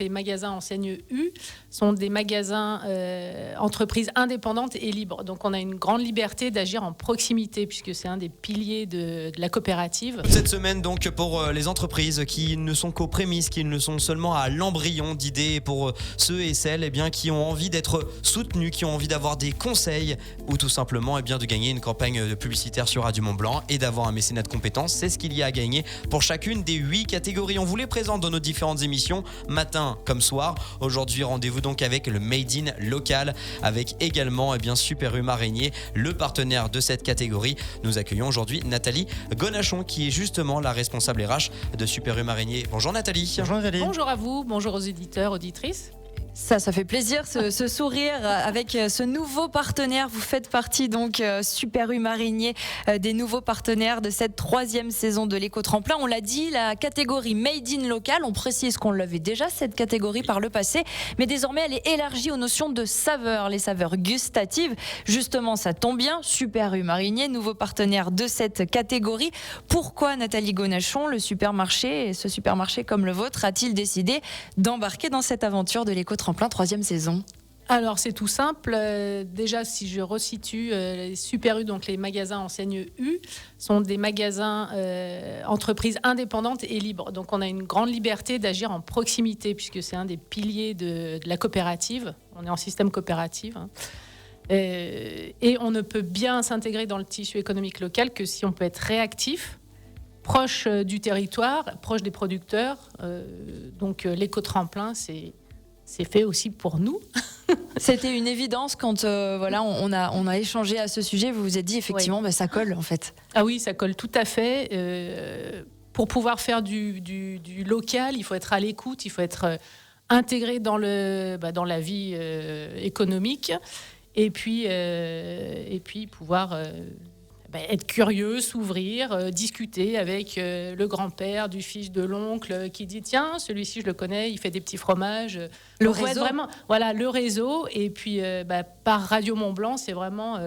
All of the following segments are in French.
Les magasins enseignes U sont des magasins entreprises indépendantes et libres. Donc on a une grande liberté d'agir en proximité puisque c'est un des piliers de la coopérative. Cette semaine donc pour les entreprises qui ne sont qu'aux prémices, qui ne sont seulement à l'embryon d'idées, pour ceux et celles qui ont envie d'être soutenus, qui ont envie d'avoir des conseils ou tout simplement de gagner une campagne publicitaire sur Radio Mont-Blanc et d'avoir un mécénat de compétences. C'est ce qu'il y a à gagner pour chacune des 8 catégories. On vous les présente dans nos différentes émissions, matin comme soir. Aujourd'hui, rendez-vous donc avec le Made in local, avec également Super U Marigné, le partenaire de cette catégorie. Nous accueillons aujourd'hui Nathalie Gonachon, qui est justement la responsable RH de Super U Marigné. Bonjour Nathalie. Bonjour Nathalie. Bonjour à vous, bonjour aux éditeurs, auditrices. Ça fait plaisir ce sourire avec ce nouveau partenaire. Vous faites partie donc Super U Marigné, des nouveaux partenaires de cette 3e saison de l'éco-tremplin. On l'a dit, la catégorie Made in local, on précise qu'on l'avait déjà cette catégorie par le passé, mais désormais elle est élargie aux notions de saveurs, les saveurs gustatives. Justement, ça tombe bien, Super U Marigné, nouveau partenaire de cette catégorie. Pourquoi Nathalie Gonachon, le supermarché, et ce supermarché comme le vôtre, a-t-il décidé d'embarquer dans cette aventure de l'éco-tremplin 3e saison? Alors c'est tout simple. Déjà, si je resitue, les Super U, donc les magasins enseignes U, sont des magasins entreprises indépendantes et libres. Donc on a une grande liberté d'agir en proximité puisque c'est un des piliers de la coopérative. On est en système coopératif. Et on ne peut bien s'intégrer dans le tissu économique local que si on peut être réactif, proche du territoire, proche des producteurs. Donc l'éco-tremplin, c'est fait aussi pour nous. C'était une évidence quand on a échangé à ce sujet. Vous vous êtes dit effectivement, ça colle en fait. Ah oui, ça colle tout à fait. Pour pouvoir faire du local, il faut être à l'écoute, il faut être intégré dans la vie économique, et puis pouvoir être curieux, s'ouvrir, discuter avec le grand-père du fils de l'oncle qui dit tiens, celui-ci je le connais, il fait des petits fromages. Le réseau. Vraiment, voilà, le réseau. Et puis par Radio Mont-Blanc, c'est vraiment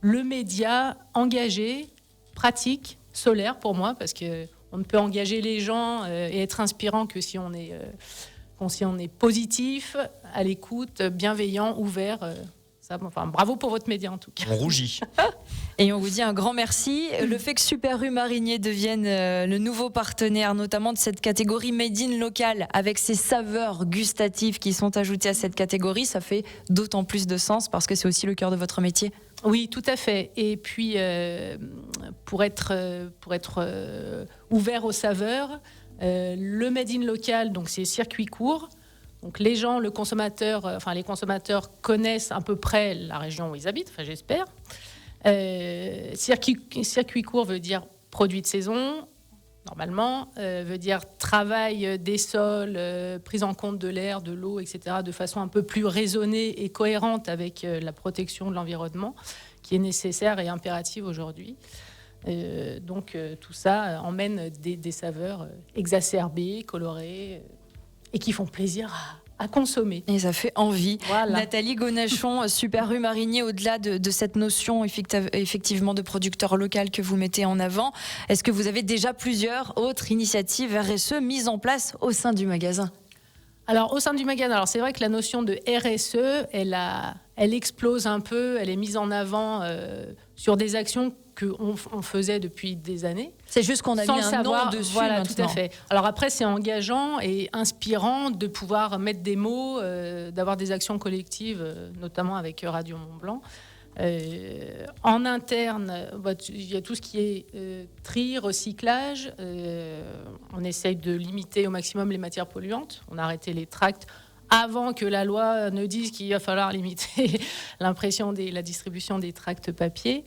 le média engagé, pratique, solaire pour moi, parce que on ne peut engager les gens et être inspirant que si on est positif, à l'écoute, bienveillant, ouvert. Bravo pour votre média en tout cas. On rougit. Et on vous dit un grand merci. Le fait que Super U Marigné devienne le nouveau partenaire, notamment de cette catégorie Made in local, avec ces saveurs gustatives qui sont ajoutées à cette catégorie, ça fait d'autant plus de sens parce que c'est aussi le cœur de votre métier. Oui, tout à fait. Et puis, pour être ouvert aux saveurs, le Made in local, donc c'est circuit court. Donc les gens, les consommateurs connaissent à peu près la région où ils habitent, j'espère. Circuit court veut dire produit de saison, normalement, veut dire travail des sols, prise en compte de l'air, de l'eau, etc., de façon un peu plus raisonnée et cohérente avec la protection de l'environnement, qui est nécessaire et impérative aujourd'hui. Donc tout ça emmène des saveurs exacerbées, colorées, et qui font plaisir à consommer. Et ça fait envie. Voilà. Nathalie Gonachon, Super U Marigné, au-delà de cette notion effectivement de producteur local que vous mettez en avant, est-ce que vous avez déjà plusieurs autres initiatives RSE mises en place au sein du magasin ? Alors, au sein du magasin, c'est vrai que la notion de RSE, elle explose un peu, elle est mise en avant sur des actions qu'on faisait depuis des années. C'est juste qu'on a mis un nom dessus. Voilà, maintenant. tout à fait. Alors après, c'est engageant et inspirant de pouvoir mettre des mots, d'avoir des actions collectives, notamment avec Radio Mont-Blanc. En interne, il y a tout ce qui est tri, recyclage. On essaye de limiter au maximum les matières polluantes. On a arrêté les tracts avant que la loi ne dise qu'il va falloir limiter la distribution des tracts papier.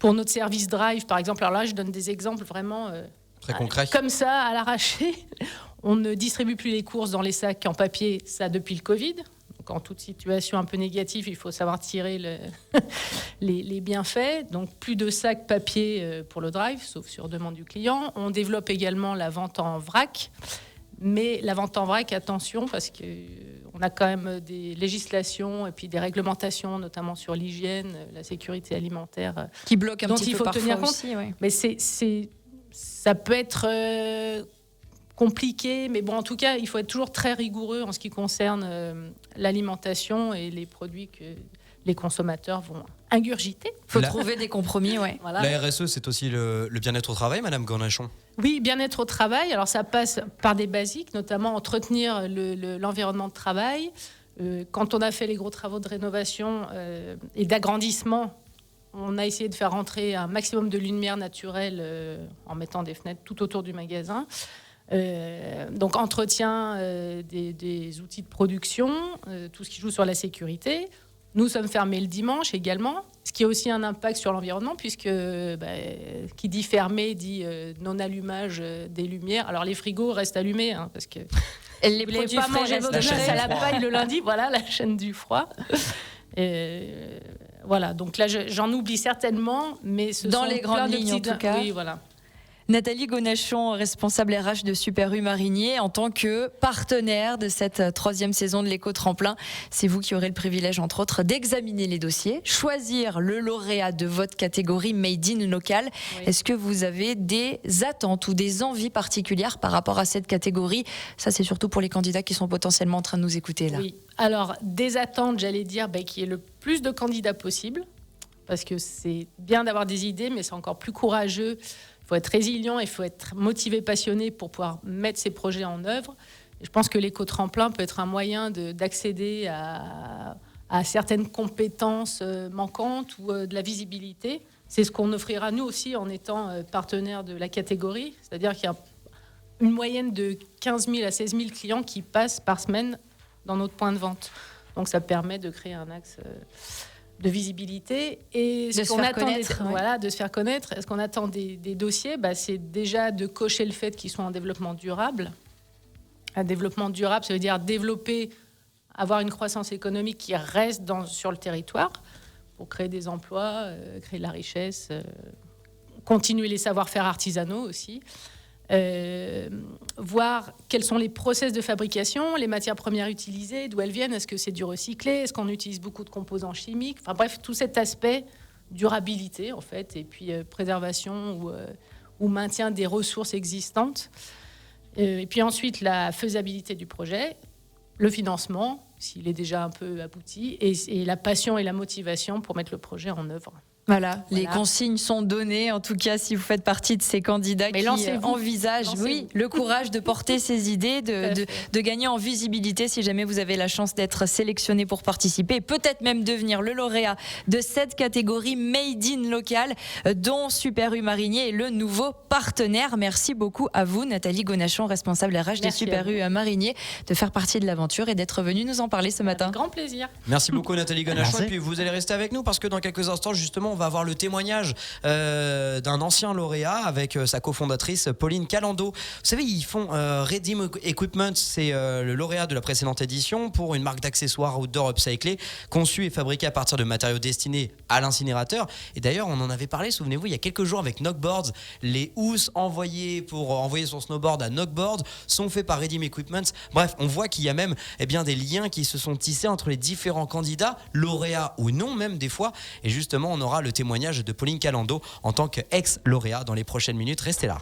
Pour notre service Drive, par exemple, alors là, je donne des exemples vraiment très concrets. Comme ça, à l'arraché. On ne distribue plus les courses dans les sacs en papier, ça depuis le Covid. Donc, en toute situation un peu négative, il faut savoir tirer les bienfaits. Donc, plus de sacs papier pour le Drive, sauf sur demande du client. On développe également la vente en vrac. Mais la vente en vrac, attention, parce qu'on a quand même des législations et puis des réglementations, notamment sur l'hygiène, la sécurité alimentaire, qui bloquent un dont petit il peu faut parfois tenir compte. Aussi, ouais. Mais ça peut être compliqué, mais bon, en tout cas, il faut être toujours très rigoureux en ce qui concerne l'alimentation et les produits que les consommateurs vont ingurgiter. Il faut trouver des compromis, ouais. Voilà. La RSE, c'est aussi le bien-être au travail, Madame Gornachon. Oui, bien-être au travail. Alors, ça passe par des basiques, notamment entretenir l'environnement de travail. Quand on a fait les gros travaux de rénovation et d'agrandissement, on a essayé de faire rentrer un maximum de lumière naturelle en mettant des fenêtres tout autour du magasin. Donc entretien des outils de production, tout ce qui joue sur la sécurité. Nous sommes fermés le dimanche également, ce qui a aussi un impact sur l'environnement, puisque qui dit fermé dit non-allumage des lumières. Alors les frigos restent allumés, hein, parce que les produits pas frais manger votre glace à la paille le lundi, voilà, la chaîne du froid. Voilà, donc là j'en oublie certainement, mais ce dans sont les grandes lignes en tout cas. Oui, voilà. Nathalie Gonachon, responsable RH de Super U Marinier, en tant que partenaire de cette 3e saison de l'éco-tremplin, c'est vous qui aurez le privilège, entre autres, d'examiner les dossiers, choisir le lauréat de votre catégorie Made in Local. Oui. Est-ce que vous avez des attentes ou des envies particulières par rapport à cette catégorie? Ça, c'est surtout pour les candidats qui sont potentiellement en train de nous écouter là. Oui, alors des attentes, j'allais dire, qu'il y ait le plus de candidats possible, parce que c'est bien d'avoir des idées, mais c'est encore plus courageux. Il faut être résilient, il faut être motivé, passionné pour pouvoir mettre ces projets en œuvre. Et je pense que l'éco-tremplin peut être un moyen d'accéder à certaines compétences manquantes ou de la visibilité. C'est ce qu'on offrira nous aussi en étant partenaire de la catégorie. C'est-à-dire qu'il y a une moyenne de 15 000 à 16 000 clients qui passent par semaine dans notre point de vente. Donc ça permet de créer un axe de visibilité et ce qu'on attend de se faire connaître. Ce qu'on attend des dossiers, c'est déjà de cocher le fait qu'ils soient en développement durable. Un développement durable, ça veut dire développer, avoir une croissance économique qui reste sur le territoire pour créer des emplois, créer de la richesse, continuer les savoir-faire artisanaux aussi. Voir quels sont les process de fabrication, les matières premières utilisées, d'où elles viennent, est-ce que c'est du recyclé, est-ce qu'on utilise beaucoup de composants chimiques, enfin bref, tout cet aspect durabilité en fait, et puis préservation ou maintien des ressources existantes, et puis ensuite la faisabilité du projet, le financement, s'il est déjà un peu abouti, et la passion et la motivation pour mettre le projet en œuvre. Voilà, les consignes sont données, en tout cas si vous faites partie de ces candidats qui envisagent le courage de porter ses idées, de gagner en visibilité si jamais vous avez la chance d'être sélectionné pour participer, et peut-être même devenir le lauréat de cette catégorie Made in Local, dont Super U Marinier est le nouveau partenaire. Merci beaucoup à vous, Nathalie Gonachon, responsable RH de Super U Marinier, de faire partie de l'aventure et d'être venue nous en parler ce matin. Avec grand plaisir. Merci beaucoup Nathalie Gonachon, et puis vous allez rester avec nous parce que dans quelques instants justement on va avoir le témoignage d'un ancien lauréat avec sa cofondatrice Pauline Calando. Vous savez, ils font Redim Equipment, c'est le lauréat de la précédente édition pour une marque d'accessoires outdoor upcyclés, conçue et fabriquée à partir de matériaux destinés à l'incinérateur. Et d'ailleurs, on en avait parlé, souvenez-vous, il y a quelques jours avec Knockboards. Les housses envoyées pour envoyer son snowboard à Knockboards sont faits par Redim Equipment. Bref, on voit qu'il y a même des liens qui se sont tissés entre les différents candidats, lauréats ou non même des fois. Et justement, on aura le témoignage de Pauline Calando en tant qu'ex-lauréat dans les prochaines minutes. Restez là.